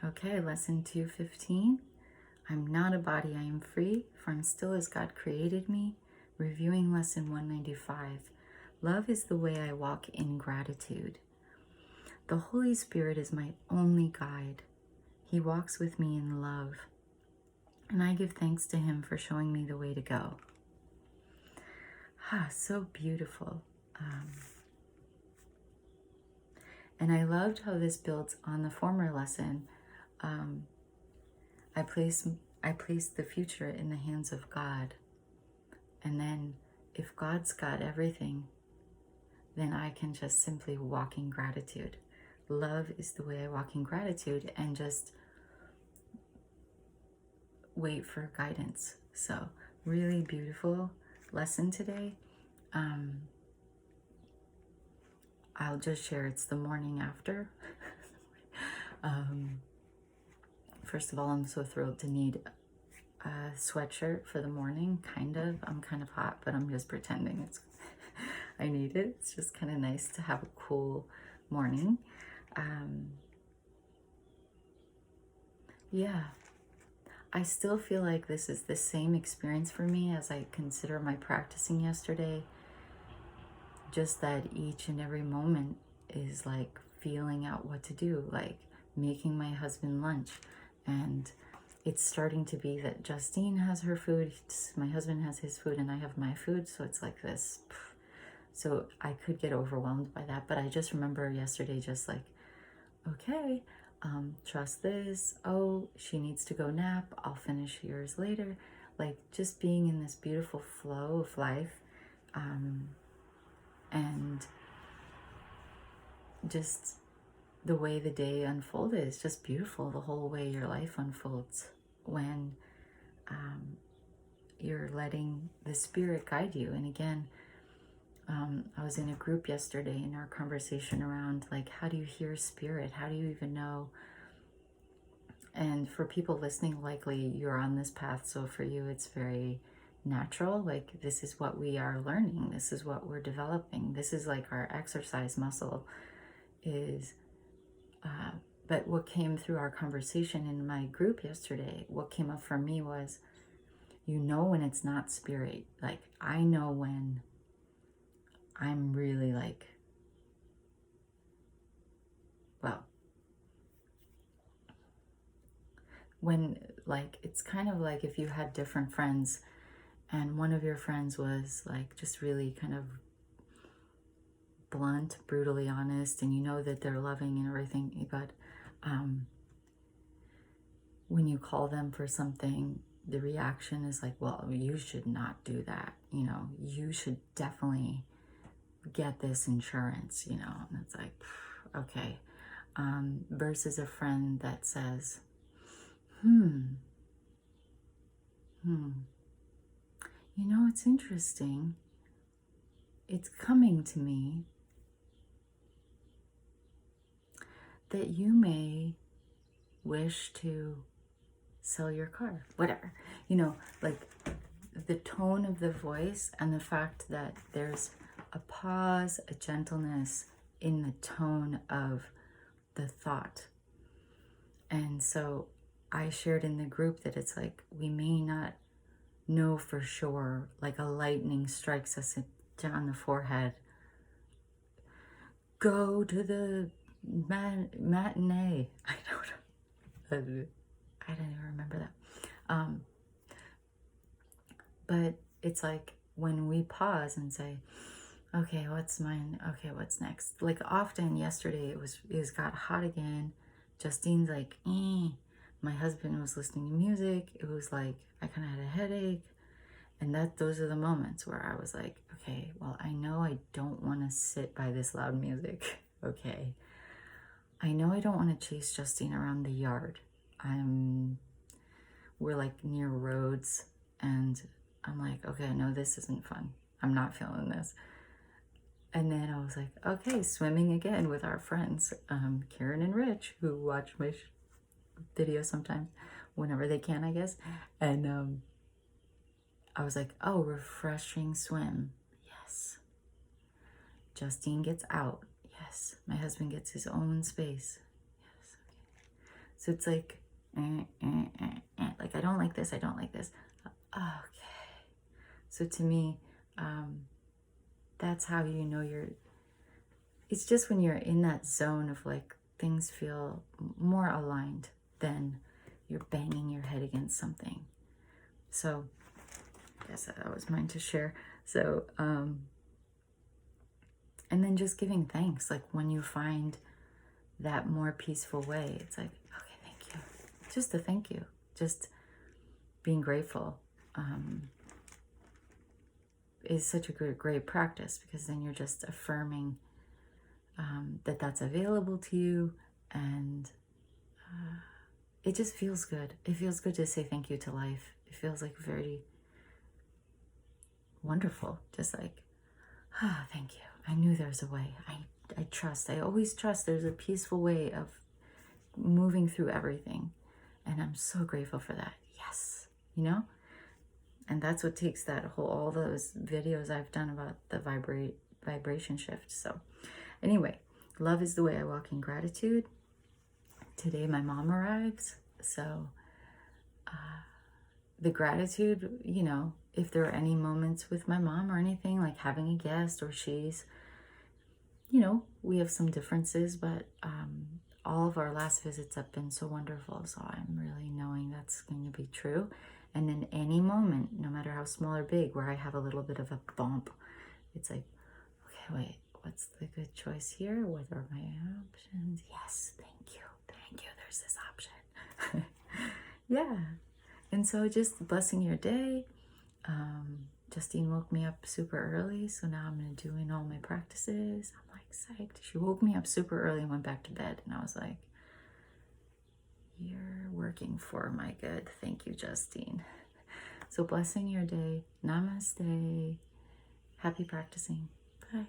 Okay, lesson 215. I'm not a body, I am free, for I'm still as God created me. Reviewing lesson 195. Love is the way I walk in gratitude. The Holy Spirit is my only guide. He walks with me in love, and I give thanks to him for showing me the way to go. So beautiful. And I loved how this builds on the former lesson. I place the future in the hands of God. And then if God's got everything, then I can just simply walk in gratitude. Love is the way I walk in gratitude and just wait for guidance. So really beautiful lesson today. I'll just share it's the morning after. First of all, I'm so thrilled to need a sweatshirt for the morning, kind of. I'm kind of hot, but I'm just pretending it's I need it. It's just kind of nice to have a cool morning. Yeah, I still feel like this is the same experience for me as I consider my practicing yesterday. Just that each and every moment is like feeling out what to do, like making my husband lunch. And it's starting to be that Justine has her food, my husband has his food, and I have my food. So it's like this. So I could get overwhelmed by that. But I just remember yesterday just like, okay, trust this. Oh, she needs to go nap. I'll finish yours later. Like just being in this beautiful flow of life. And just the way the day unfolded is just beautiful. The whole way your life unfolds when you're letting the Spirit guide you. And again, I was in a group yesterday in our conversation around like, how do you hear Spirit? How do you even know? And for people listening, likely you're on this path. So for you, it's very natural. Like this is what we are learning. This is what we're developing. This is like our exercise muscle is. But what came through our conversation in my group yesterday, what came up for me was, you know, when it's not Spirit. Like I know when I'm really like, well, when like, it's kind of like if you had different friends and one of your friends was like just really kind of blunt, brutally honest, and you know that they're loving and everything, but when you call them for something, the reaction is like, well, you should not do that. You know, you should definitely get this insurance, you know, and it's like, okay. Versus a friend that says, you know, it's interesting. It's coming to me that you may wish to sell your car, whatever, you know, like the tone of the voice and the fact that there's a pause, a gentleness in the tone of the thought. And so I shared in the group that it's like, we may not know for sure, like a lightning strikes us on the forehead. Go to the matinee. I don't even remember that. But it's like when we pause and say, okay, what's mine? Okay, what's next? Like often yesterday it got hot again. Justine's like, My husband was listening to music. It was like I kind of had a headache. And those are the moments where I was like, okay, well, I know I don't want to sit by this loud music. Okay. I know I don't want to chase Justine around the yard. We're like near roads and I'm like, okay, no, this isn't fun. I'm not feeling this. And then I was like, okay, swimming again with our friends, Karen and Rich, who watch my videos sometimes, whenever they can, I guess. And I was like, oh, refreshing swim. Yes. Justine gets out. Yes. My husband gets his own space. Yes. Okay. So it's like, like, I don't like this, I don't like this. Okay. So to me, that's how you know it's just when you're in that zone of like things feel more aligned than you're banging your head against something. So I guess that was mine to share. So, and then just giving thanks, like when you find that more peaceful way, it's like, okay, thank you. Just a thank you. Just being grateful is such a great practice, because then you're just affirming that that's available to you, and it just feels good. It feels good to say thank you to life. It feels like very wonderful. Just like, thank you. I knew there's a way. I trust. I always trust there's a peaceful way of moving through everything. And I'm so grateful for that. Yes. You know? And that's what takes that all those videos I've done about the vibration shift. So anyway, love is the way I walk in gratitude. Today my mom arrives. So the gratitude, you know, if there are any moments with my mom or anything, like having a guest, or she's, you know, we have some differences, but all of our last visits have been so wonderful. So I'm really knowing that's going to be true. And in any moment, no matter how small or big, where I have a little bit of a bump, it's like, okay, wait, what's the good choice here? What are my options? Yes, thank you. Thank you. There's this option. Yeah. And so just blessing your day. Justine woke me up super early, so now I'm doing all my practices. I'm like psyched. She woke me up super early and went back to bed, and I was like, you're working for my good. Thank you, Justine. So blessing your day. Namaste. Happy practicing. Bye.